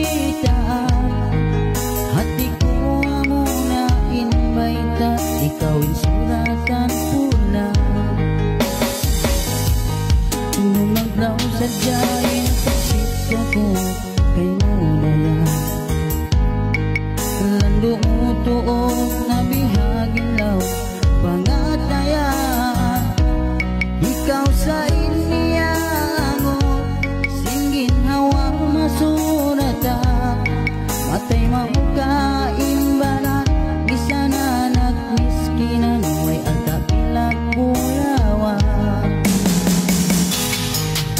kita. Hati ko amo na inbaita, ikaw insuratan puna. Numagdaw sadyain pagsisya ko kay mo na yan. Lando mo tuog na bihagin law pangatayan. Ikaw sa iniya mo singgin hawang masurata. Matay maukain banan bisa na nagmiskinan way agkapilag bulawa.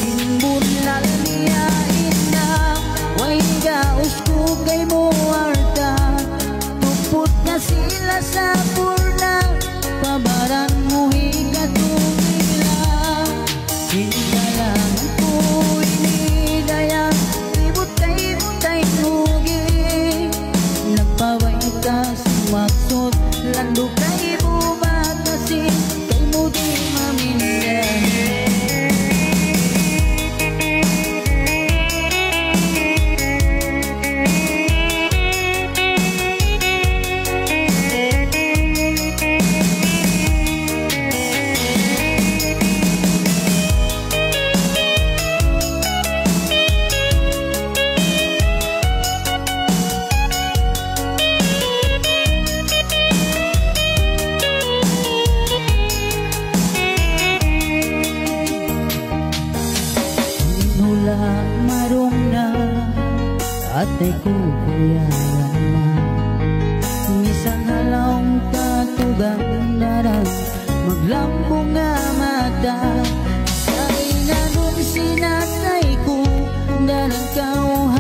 Inbunlal niya ina way gaus ko kay mo arta. Tupot na sila sa purna pabaran mo higatumila. Hindalang ko inidayang ibutay-butay nugi. Nagpaway ka sumaksot lando kay bumatasin kay mo di mamindan. Marong na atay ko kuyaran na. Minsan halawang katugang darang maglambong nga mata. Sa inanong sinatay ko darang kauhan.